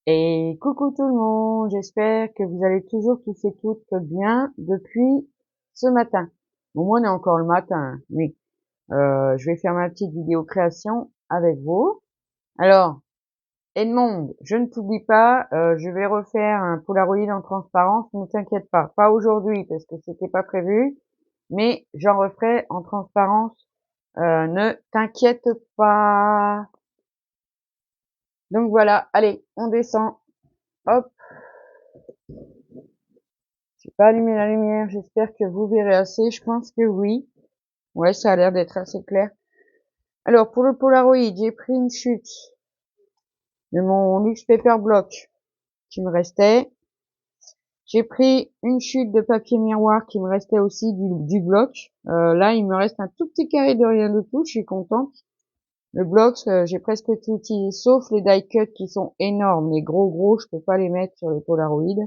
Et coucou tout le monde, j'espère que vous allez toujours tous et toutes bien depuis ce matin. Bon, moi on est encore le matin, hein, mais je vais faire ma petite vidéo création avec vous. Alors, Edmond, je ne t'oublie pas, je vais refaire un Polaroid en transparence, ne t'inquiète pas aujourd'hui parce que c'était pas prévu, mais j'en referai en transparence, ne t'inquiète pas. Donc voilà, allez, on descend, hop. J'ai pas allumé la lumière, j'espère que vous verrez assez, je pense que oui. Ouais, ça a l'air d'être assez clair. Alors, pour le Polaroid, j'ai pris une chute de mon Lux Paper Block qui me restait. J'ai pris une chute de papier miroir qui me restait aussi du bloc. Là, il me reste un tout petit carré de rien du tout, je suis contente. Le bloc, j'ai presque tout utilisé, sauf les die cuts qui sont énormes. Les gros, je peux pas les mettre sur les Polaroid.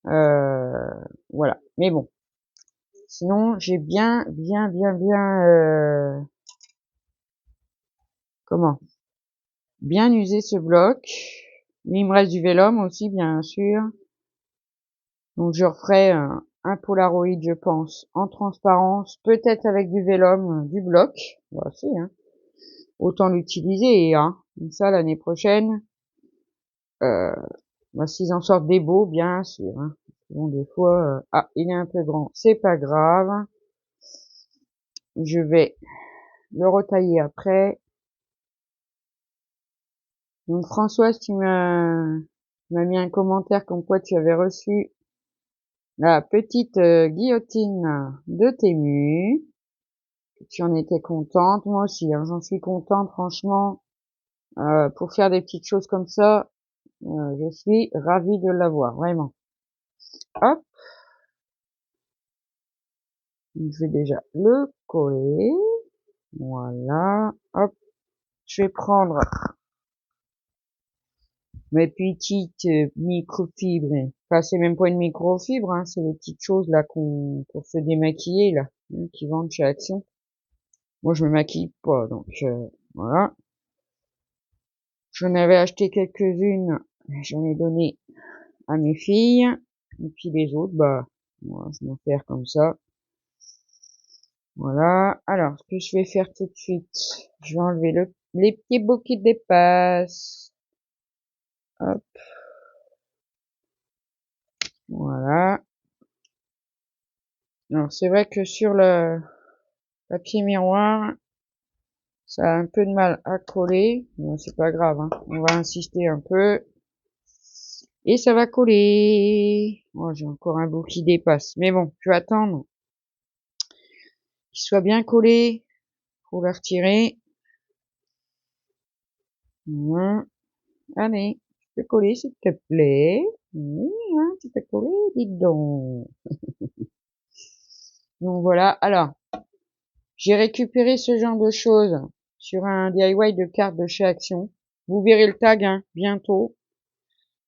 Voilà. Mais bon. Sinon, j'ai comment? Bien usé ce bloc. Mais il me reste du vélum aussi, bien sûr. Donc, je referai un Polaroid, je pense, en transparence, peut-être avec du vélum, du bloc. Voici, hein. Autant l'utiliser, hein. Comme ça, l'année prochaine, euh, bah, s'ils en sortent des beaux, bien sûr, hein. Bon, des fois, ah, il est un peu grand, c'est pas grave. Je vais le retailler après. Donc Françoise, tu m'as mis un commentaire comme quoi tu avais reçu la petite guillotine de Temu. Tu en étais contente, moi aussi, hein, j'en suis contente, franchement. Pour faire des petites choses comme ça, je suis ravie de l'avoir, vraiment. Hop, je vais déjà le coller. Voilà, hop. Je vais prendre mes petites microfibres. Enfin, c'est même pas une microfibre, hein, c'est les petites choses là pour se démaquiller là, hein, qui vendent chez Action. Moi, je me maquille pas, donc voilà. J'en avais acheté quelques-unes, j'en ai donné à mes filles, et puis les autres, bah, moi, je m'en faire comme ça. Voilà. Alors, ce que je vais faire tout de suite, je vais enlever les petits bouts qui dépassent. Hop, voilà. Alors, c'est vrai que sur le papier miroir, ça a un peu de mal à coller. Bon, c'est pas grave, hein. On va insister un peu. Et ça va coller. Oh, j'ai encore un bout qui dépasse. Mais bon, je vais attendre qu'il soit bien collé pour le retirer. Voilà. Allez, tu peux coller s'il te plaît. Oui, hein, tu peux coller, dis donc. Donc voilà. Alors, j'ai récupéré ce genre de choses sur un DIY de cartes de chez Action. Vous verrez le tag, hein, bientôt.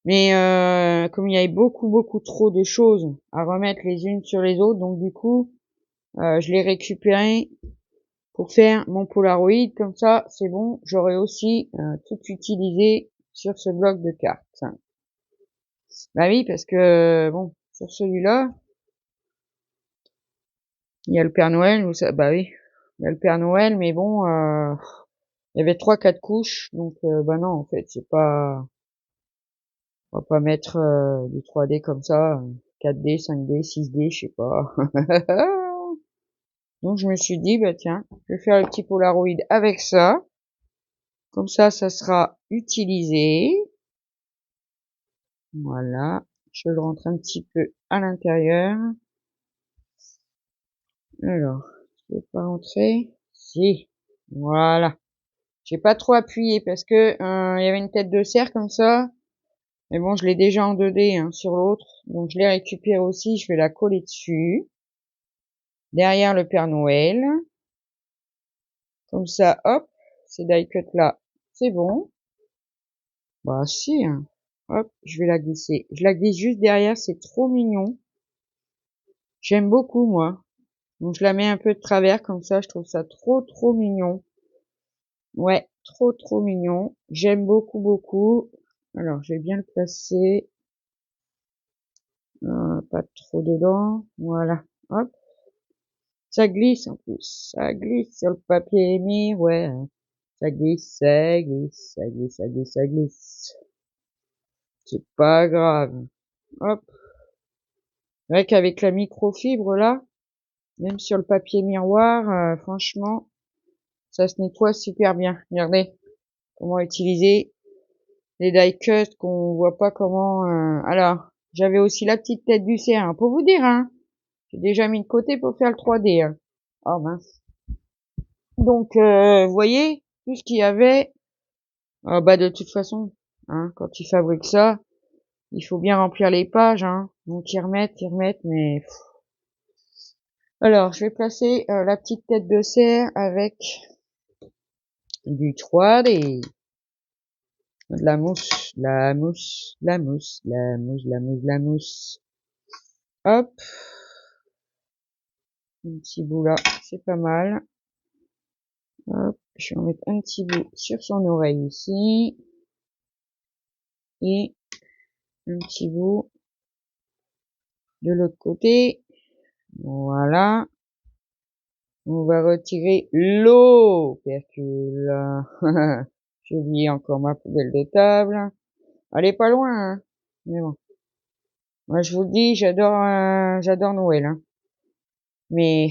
Mais comme il y avait beaucoup trop de choses à remettre les unes sur les autres, donc du coup, je l'ai récupéré pour faire mon Polaroid. Comme ça, c'est bon, j'aurai aussi tout utilisé sur ce bloc de cartes. Bah oui, parce que bon, sur celui-là, il y a le Père Noël, bah oui, il y a le Père Noël, mais bon, il y avait 3-4 couches, donc bah non, en fait, c'est pas, on va pas mettre du 3D comme ça, 4D, 5D, 6D, je sais pas. Donc je me suis dit, bah tiens, je vais faire le petit Polaroid avec ça. Comme ça sera utilisé. Voilà. Je le rentre un petit peu à l'intérieur. Alors, je peux pas rentrer. Si. Voilà. J'ai pas trop appuyé parce que il y avait une tête de cerf comme ça. Mais bon, je l'ai déjà en 2D hein, sur l'autre. Donc je l'ai récupéré aussi. Je vais la coller dessus. Derrière le Père Noël. Comme ça, hop. Ces die cut là, c'est bon. Bah si, hein. Hop, je vais la glisser. Je la glisse juste derrière, c'est trop mignon. J'aime beaucoup, moi. Donc je la mets un peu de travers, comme ça, je trouve ça trop mignon. Ouais, trop mignon. J'aime beaucoup. Alors, je vais bien le placer. Pas trop dedans. Voilà. Hop. Ça glisse en plus. Ça glisse sur le papier miroir. Ça glisse, ça glisse, ça glisse, ça glisse, ça glisse. C'est pas grave. Hop. C'est vrai qu'avec la microfibre là, même sur le papier miroir, franchement, ça se nettoie super bien. Regardez comment utiliser les die cut qu'on voit pas comment. Alors, j'avais aussi la petite tête du cerf, hein, pour vous dire, hein. J'ai déjà mis de côté pour faire le 3D. Hein. Oh mince. Donc, vous voyez, tout ce qu'il y avait, bah de toute façon, hein, quand ils fabriquent ça, il faut bien remplir les pages, hein. Donc ils remettent, mais... Alors, je vais placer la petite tête de cerf avec du 3D. De la mousse, la mousse, la mousse, la mousse, la mousse, la mousse. Hop. Un petit bout là, c'est pas mal. Hop, je vais en mettre un petit bout sur son oreille ici. Et un petit bout de l'autre côté. Voilà. On va retirer l'opercule. J'ai oublié encore ma poubelle de table. Elle est pas loin, hein. Mais bon. Moi, je vous le dis, j'adore Noël, hein. Mais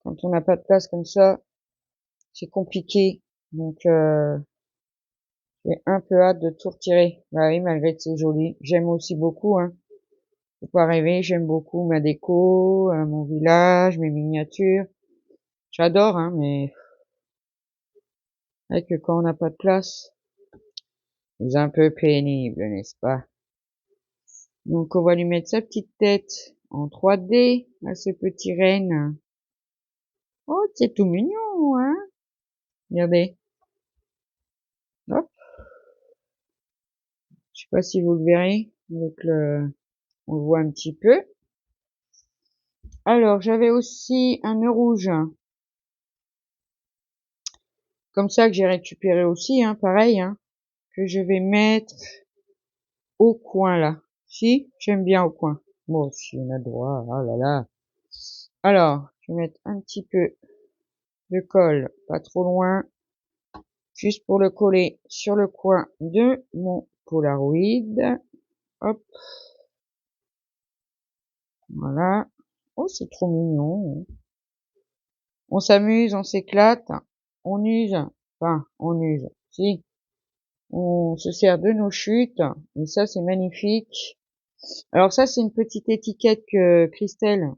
quand on n'a pas de place comme ça, c'est compliqué. Donc, j'ai un peu hâte de tout retirer. Bah oui, malgré que c'est joli. J'aime aussi beaucoup, hein. Faut pas rêver, j'aime beaucoup ma déco, mon village, mes miniatures. J'adore, hein, mais c'est vrai que quand on n'a pas de place, c'est un peu pénible, n'est-ce pas? Donc, on va lui mettre sa petite tête en 3D à ce petit renne. Oh, c'est tout mignon, hein? Regardez. Hop. Je sais pas si vous le verrez. On le voit un petit peu. Alors, j'avais aussi un nœud rouge. Comme ça que j'ai récupéré aussi, hein, pareil, hein, que je vais mettre au coin là. Si, j'aime bien au coin. Moi aussi, on a droit. Oh là là. Alors, je vais mettre un petit peu de colle, pas trop loin, juste pour le coller sur le coin de mon Polaroid. Hop, voilà. Oh, c'est trop mignon. On s'amuse, on s'éclate, on use. Enfin, on use. Si, on se sert de nos chutes. Et ça, c'est magnifique. Alors ça, c'est une petite étiquette que Christelle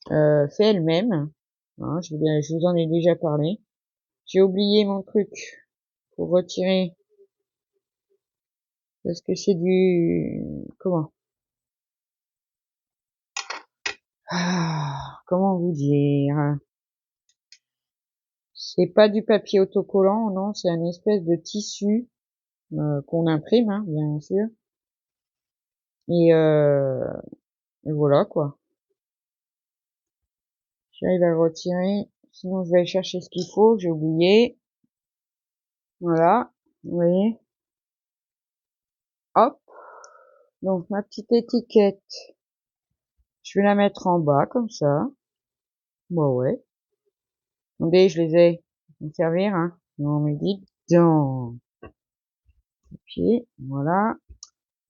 fait elle-même. Hein, je vous en ai déjà parlé. J'ai oublié mon truc pour retirer parce que c'est du comment comment vous dire, c'est pas du papier autocollant, non, c'est un espèce de tissu qu'on imprime, hein, bien sûr, et, et voilà quoi. J'arrive à le retirer, sinon je vais aller chercher ce qu'il faut, j'ai oublié. Voilà, vous voyez. Hop, donc ma petite étiquette, je vais la mettre en bas comme ça. Bah ouais. Attendez, je les ai. Ils vont me servir, hein. Non, mais dites donc. Puis, voilà.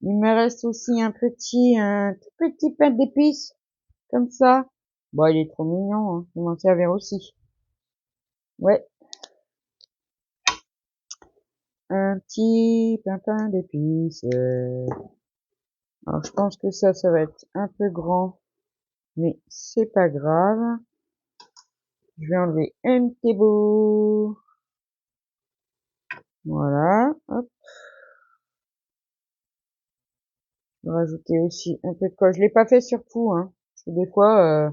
Il me reste aussi un tout petit pain d'épices. Comme ça. Bon, il est trop mignon, hein. Il va m'en servir aussi. Ouais. Un petit pain d'épices. Alors, je pense que ça va être un peu grand. Mais c'est pas grave. Je vais enlever un petit bout. Voilà. Hop. Je vais rajouter aussi un peu de colle. Je l'ai pas fait sur tout, hein. Parce que des fois,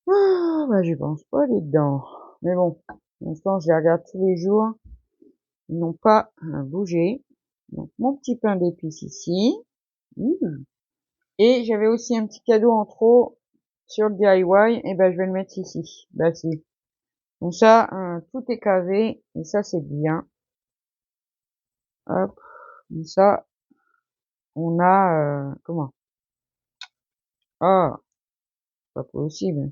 bah, j'y pense pas les dents. Mais bon, pour l'instant, je les regarde tous les jours. Ils n'ont pas bougé. Donc, mon petit pain d'épices ici. Mmh. Et j'avais aussi un petit cadeau en trop sur le DIY. Et ben, je vais le mettre ici. Bah, si. Donc ça, tout est casé. Et ça, c'est bien. Hop, comme ça, on a, comment? Ah, pas possible.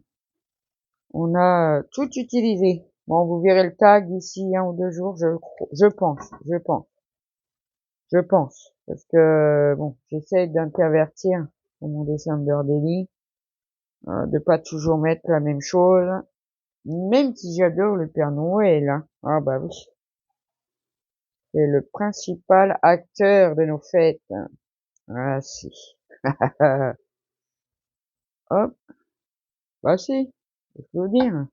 On a tout utilisé. Bon, vous verrez le tag d'ici 1 ou 2 jours, je pense. Parce que, bon, j'essaie d'intervertir pour mon December Daily, de pas toujours mettre la même chose. Même si j'adore le Père Noël, hein. Ah bah oui, c'est le principal acteur de nos fêtes. Ah si. Hop, bah si, il faut le dire.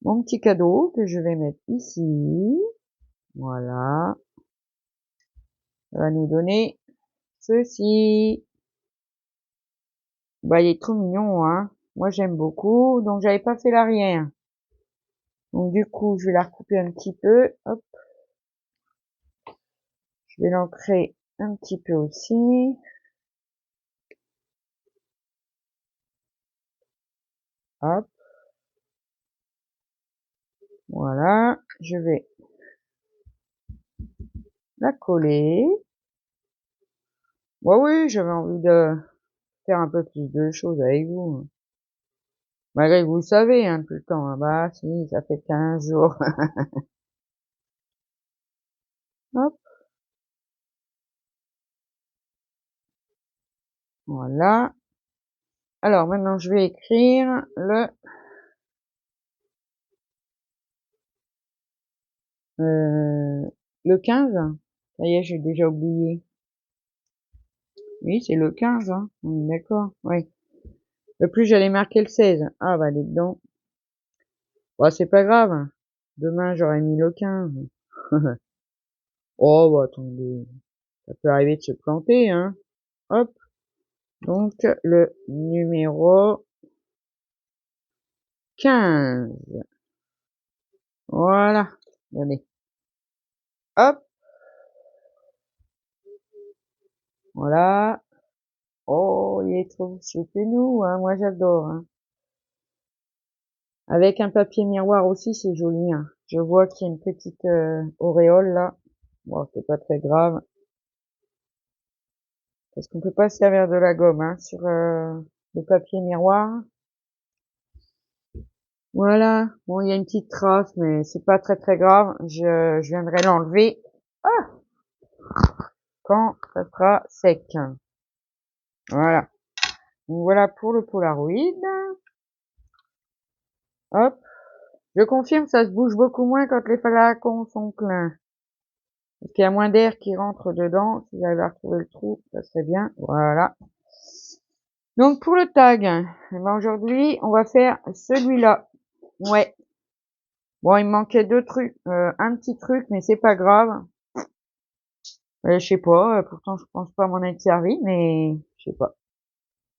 Mon petit cadeau que je vais mettre ici. Voilà. Ça va nous donner ceci. Bah il est trop mignon, hein. Moi j'aime beaucoup, donc j'avais pas fait l'arrière. Donc du coup, je vais la recouper un petit peu. Hop, je vais l'ancrer un petit peu aussi. Hop, voilà. Je vais la coller. Bah oui, j'avais envie de faire un peu plus de choses avec vous. Malgré que vous le savez, hein, tout le temps. Ah bah si, ça fait 15 jours. Hop, voilà. Alors maintenant, je vais écrire euh, le 15. Ça y est, j'ai déjà oublié. Oui, c'est le 15, hein. On est d'accord. Oui. Le plus, j'allais marquer le 16. Ah bah, les dedans. Bah, c'est pas grave. Demain, j'aurais mis le 15. Oh, bah, attendez. Ça peut arriver de se planter, hein. Hop. Donc, le numéro 15. Voilà. Allez. Hop. Voilà. Oh, il est trop nous, hein. Moi, j'adore, hein. Avec un papier miroir aussi, c'est joli, hein. Je vois qu'il y a une petite auréole, là. Bon, c'est pas très grave. Parce qu'on peut pas se servir de la gomme, hein, sur le papier miroir. Voilà. Bon, il y a une petite trace, mais c'est pas très très grave. Je viendrai l'enlever quand ça sera sec. Voilà. Donc voilà pour le Polaroid. Hop. Je confirme, ça se bouge beaucoup moins quand les flacons sont pleins. Parce qu'il y a moins d'air qui rentre dedans. Si j'arrive à retrouver le trou, ça serait bien. Voilà. Donc pour le tag, eh ben aujourd'hui, on va faire celui-là. Ouais. Bon, il me manquait deux trucs, un petit truc, mais c'est pas grave. Je sais pas, pourtant je pense pas m'en être servi, mais je sais pas.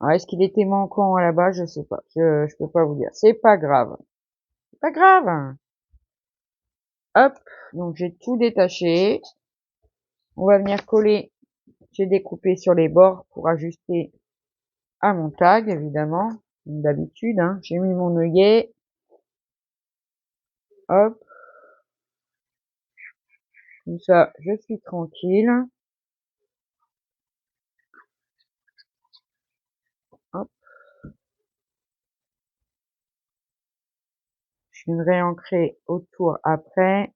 Ah, est-ce qu'il était manquant à la base? Je sais pas. Je peux pas vous dire. C'est pas grave. C'est pas grave. Hop. Donc j'ai tout détaché. On va venir coller. J'ai découpé sur les bords pour ajuster à mon tag, évidemment. Comme d'habitude, hein. J'ai mis mon œillet. Hop. Comme ça, je suis tranquille. Hop. Je viendrai ancrer autour après.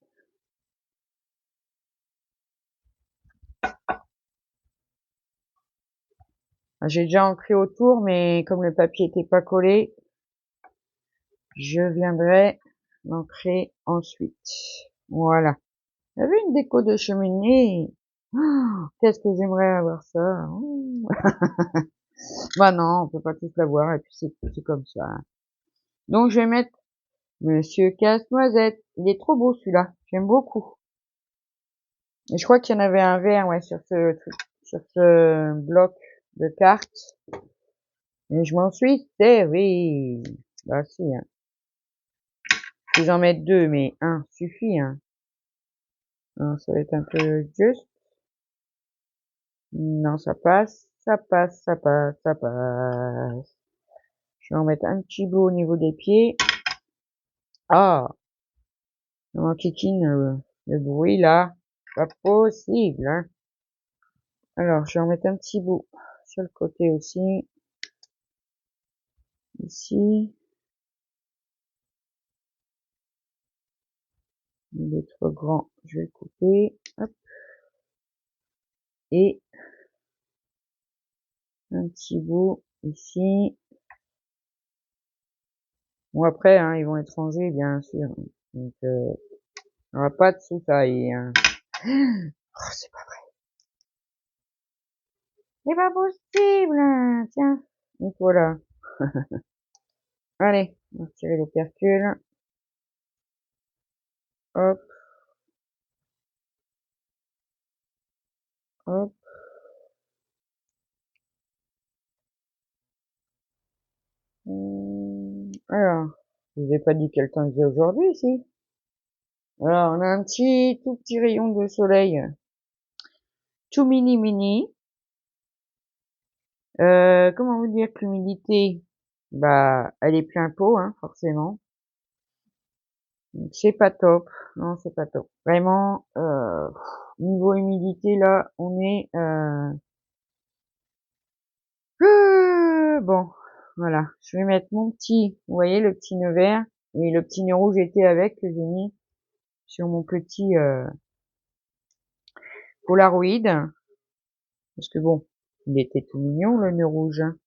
J'ai déjà ancré autour, mais comme le papier était pas collé, je viendrai l'ancrer ensuite. Voilà. Vous avez une déco de cheminée? Oh, qu'est-ce que j'aimerais avoir ça. Oh. Bah non, on peut pas tous l'avoir, et puis c'est comme ça. Donc je vais mettre Monsieur Casse-Noisette. Il est trop beau celui-là. J'aime beaucoup. Et je crois qu'il y en avait un vert, ouais, sur ce bloc de cartes. Et je m'en suis servi. Bah si, hein. Faut que j'en mette deux, mais un suffit, hein. Non, ça va être un peu juste. Non, ça passe, ça passe, ça passe, ça passe. Je vais en mettre un petit bout au niveau des pieds. Ah, on kikine le bruit là. Pas possible, hein. Alors, je vais en mettre un petit bout sur le côté aussi. Ici. Il est trop grand, je vais le couper. Hop. Et un petit bout ici. Bon, après, hein, ils vont être rangés, bien sûr. Donc, on va pas de sous-taille, hein. Oh, c'est pas vrai. C'est pas possible. Tiens. Donc voilà. Allez, on va tirer l'opercule. Hop, hop. Alors, je vous ai pas dit quel temps il faisait aujourd'hui, si. Alors, on a un tout petit rayon de soleil. Tout mini mini. Comment vous dire que l'humidité, bah, elle est plein pot, hein, forcément. Donc, c'est pas top. Non, c'est pas top. Vraiment, niveau humidité, là, on est, bon, voilà. Je vais mettre mon petit, vous voyez, le petit nœud vert et le petit nœud rouge était avec que j'ai mis sur mon petit, Polaroid. Parce que bon, il était tout mignon, le nœud rouge, hein.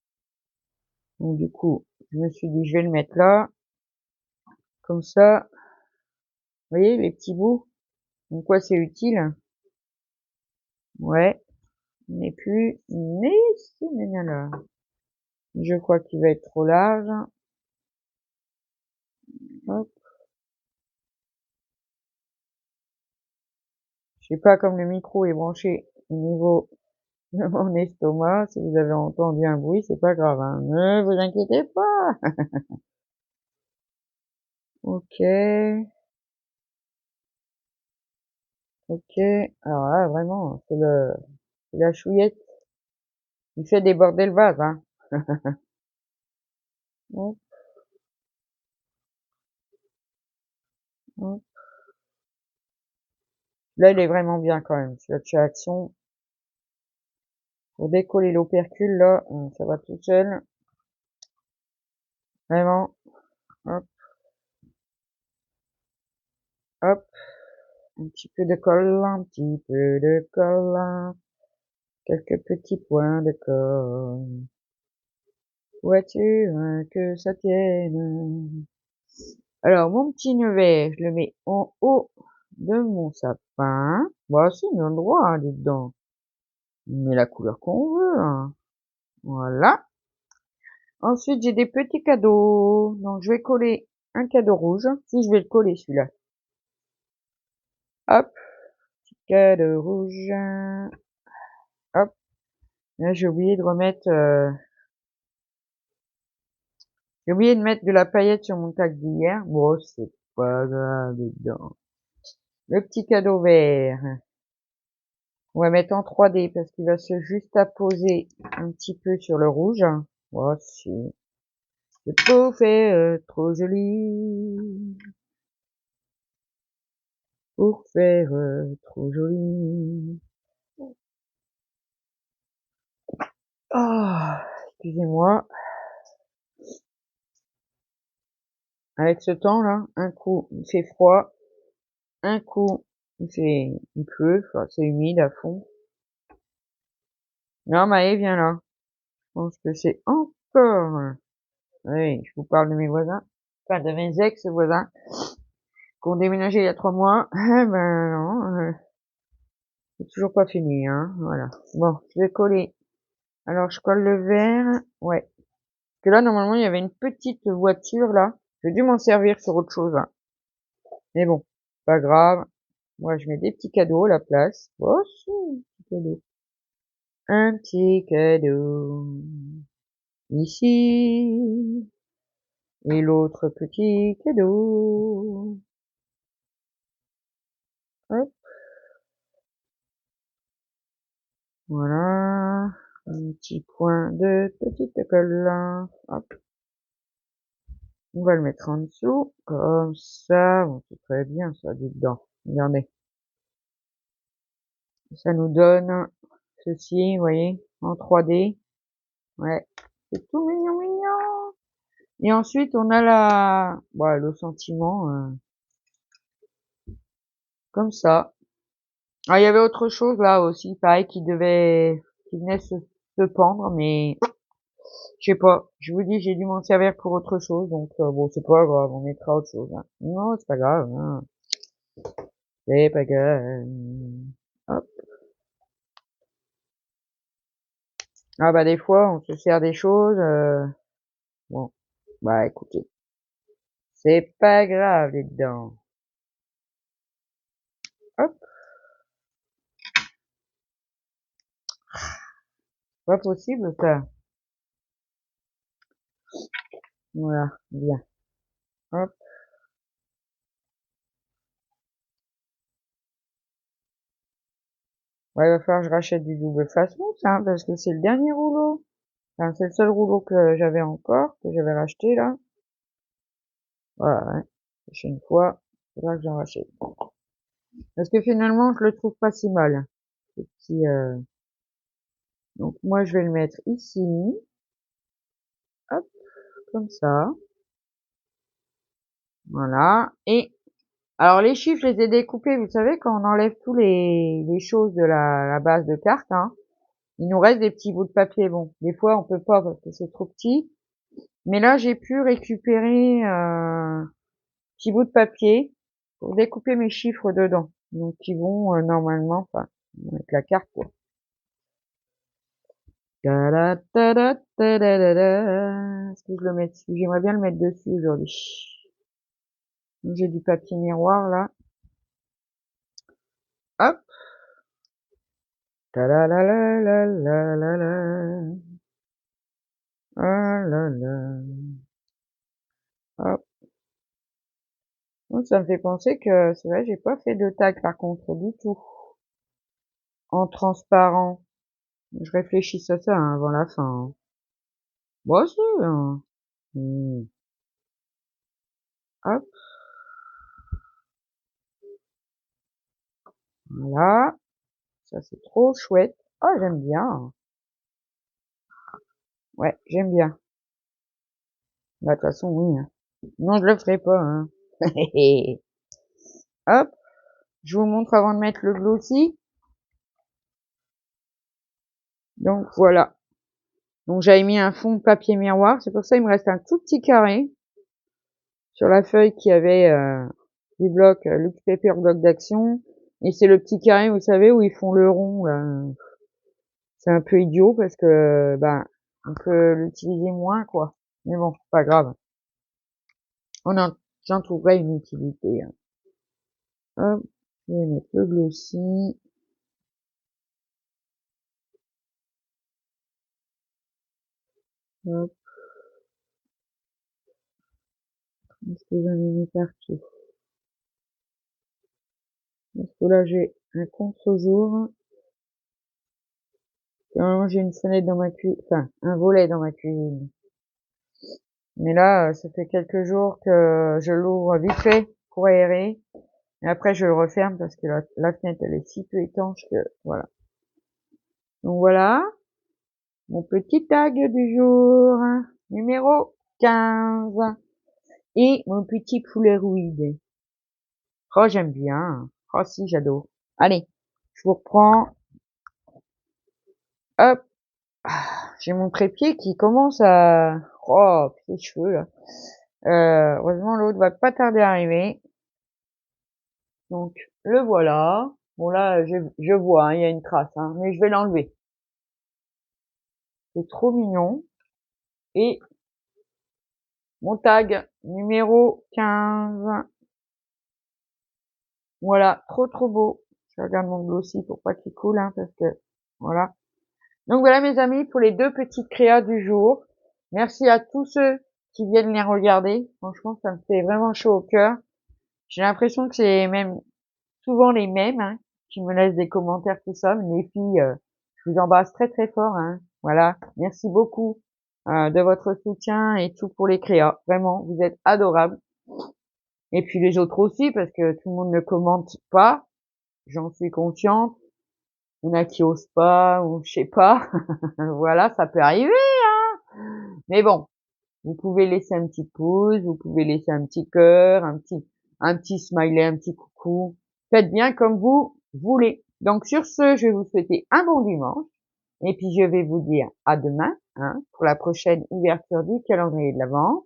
Donc, du coup, je me suis dit, je vais le mettre là. Comme ça, vous voyez, les petits bouts. Donc, quoi, c'est utile? Ouais. Mais plus, mais si, mais là. Je crois qu'il va être trop large. Hop. Je sais pas comme le micro est branché au niveau de mon estomac. Si vous avez entendu un bruit, c'est pas grave, hein. Ne vous inquiétez pas. Ok. Ok. Alors là, vraiment, c'est la chouillette. Il fait déborder le vase, hein. Hop, hop. Là, il est vraiment bien quand même. Cette action. Pour décoller l'opercule, là, ça va tout seul. Vraiment. Hop, hop. Un petit peu de colle, un petit peu de colle. Quelques petits points de colle. Vois-tu que ça tienne? Alors, mon petit nœud vert, je le mets en haut de mon sapin. Bah, c'est on a le droit, hein, dedans. On met la couleur qu'on veut, hein. Voilà. Ensuite, j'ai des petits cadeaux. Donc, je vais coller un cadeau rouge. Si, je vais le coller, celui-là. Hop. Petit cadeau rouge. Hop. Là, j'ai oublié de remettre, j'ai oublié de mettre de la paillette sur mon tag d'hier. Bon, c'est pas grave dedans. Le petit cadeau vert. On va mettre en 3D parce qu'il va se juste apposer un petit peu sur le rouge. Voici. C'est pour faire trop joli. Pour faire trop joli. Ah, excusez-moi. Avec ce temps-là, un coup, il fait froid. Un coup, il pleut. Enfin, c'est humide à fond. Non, Maë, viens là. Je pense que c'est encore. Oui, je vous parle de mes voisins. Enfin, de mes ex-voisins. Qui ont déménagé il y a 3 mois. Eh ben, non, c'est toujours pas fini, hein. Voilà. Bon, je vais coller. Alors, je colle le verre. Ouais. Parce que là, normalement, il y avait une petite voiture, là. J'ai dû m'en servir sur autre chose, hein. Mais bon, pas grave. Moi, je mets des petits cadeaux à la place. Oh, si, un petit cadeau. Un petit cadeau. Ici. Et l'autre petit cadeau. Hop. Voilà. Un petit point de petite colle là. Hop. On va le mettre en dessous. Comme ça. Bon, c'est très bien ça, dedans. Regardez. Ça nous donne ceci, vous voyez, en 3D. Ouais, c'est tout mignon, mignon. Et ensuite, on a le sentiment, comme ça. Ah, il y avait autre chose là aussi, pareil, qui venait se pendre, mais je sais pas. Je vous dis, j'ai dû m'en servir pour autre chose, donc bon, c'est pas grave, on mettra autre chose. Hein. Non, c'est pas grave. Hein. C'est pas grave. Hop. Ah bah des fois, on se sert des choses. Bon, bah écoutez, c'est pas grave les dedans. Hop, pas possible ça. Voilà, bien. Hop. Ouais, il va falloir que je rachète du double façon, ça, hein, parce que c'est le dernier rouleau. Enfin, c'est le seul rouleau que j'avais encore, que j'avais racheté là. Voilà, ouais. La prochaine fois, il faudra que j'en rachète. Parce que finalement, je le trouve pas si mal. Ce petit, Donc moi, je vais le mettre ici. Hop, comme ça. Voilà. Et alors les chiffres, je les ai découpés. Vous savez, quand on enlève tous les choses de la base de carte, hein, il nous reste des petits bouts de papier. Bon, des fois, on peut pas parce que c'est trop petit. Mais là, j'ai pu récupérer petit bout de papier pour découper mes chiffres dedans. Donc, ils vont normalement, enfin, avec la carte, quoi. Est-ce que je le mets dessus? J'aimerais bien le mettre dessus aujourd'hui. J'ai du papier miroir, là. Hop. Ta-la-la-la-la-la-la-la. Ah là là. Hop. Donc, ça me fait penser que, c'est vrai, j'ai pas fait de tag, par contre, du tout. En transparent. Je réfléchis à ça hein, avant la fin. Hein. Bon, si. Hein. Hop. Voilà. Ça, c'est trop chouette. Oh, j'aime bien. Ouais, j'aime bien. Bah, de toute façon, oui. Hein. Non, je le ferai pas. Hein. Hop. Je vous montre avant de mettre le glossy. Donc, voilà. Donc, j'avais mis un fond de papier miroir. C'est pour ça qu'il me reste un tout petit carré sur la feuille qui avait du bloc, Luxe Paper bloc d'action. Et c'est le petit carré, vous savez, où ils font le rond, là. C'est un peu idiot parce que, ben, on peut l'utiliser moins, quoi. Mais bon, pas grave. J'en trouverai une utilité. Hein. Hop, je vais mettre le glossy. Hop, est-ce que j'en ai mis partout? Parce que là, j'ai un contre-jour. Normalement, j'ai une fenêtre dans ma cuisine, enfin, un volet dans ma cuisine. Mais là, ça fait quelques jours que je l'ouvre vite fait pour aérer. Et après, je le referme parce que la fenêtre, elle est si peu étanche que, voilà. Donc voilà, mon petit tag du jour, numéro 15. Et mon petit poulet rouillé. Oh, j'aime bien. Oh, si, j'adore. Allez, je vous reprends. Hop. Ah, j'ai mon trépied qui commence à... Oh, les cheveux, là. Heureusement, l'autre va pas tarder à arriver. Donc, le voilà. Bon, là, je vois, hein, il y a une trace, hein, mais je vais l'enlever. C'est trop mignon. Et mon tag numéro 15. Voilà, trop trop beau. Je regarde mon glossy pour pas qu'il coule, hein, parce que voilà. Donc voilà mes amis pour les deux petites créas du jour. Merci à tous ceux qui viennent les regarder. Franchement, ça me fait vraiment chaud au cœur. J'ai l'impression que c'est même souvent les mêmes hein, qui me laissent des commentaires tout ça. Mais les filles, je vous embrasse très très fort. Hein. Voilà, merci beaucoup de votre soutien et tout pour les créas. Vraiment, vous êtes adorables. Et puis les autres aussi, parce que tout le monde ne commente pas. J'en suis consciente. Il y en a qui osent pas ou je sais pas. Voilà, ça peut arriver, hein. Mais bon, vous pouvez laisser un petit pouce, vous pouvez laisser un petit cœur, un petit smiley, un petit coucou. Faites bien comme vous voulez. Donc sur ce, je vais vous souhaiter un bon dimanche. Et puis je vais vous dire à demain, hein, pour la prochaine ouverture du calendrier de l'Avent.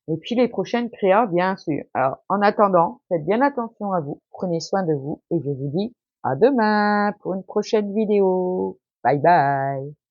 Et puis les prochaines créas, bien sûr. Alors, en attendant, faites bien attention à vous, prenez soin de vous, et je vous dis à demain pour une prochaine vidéo. Bye bye.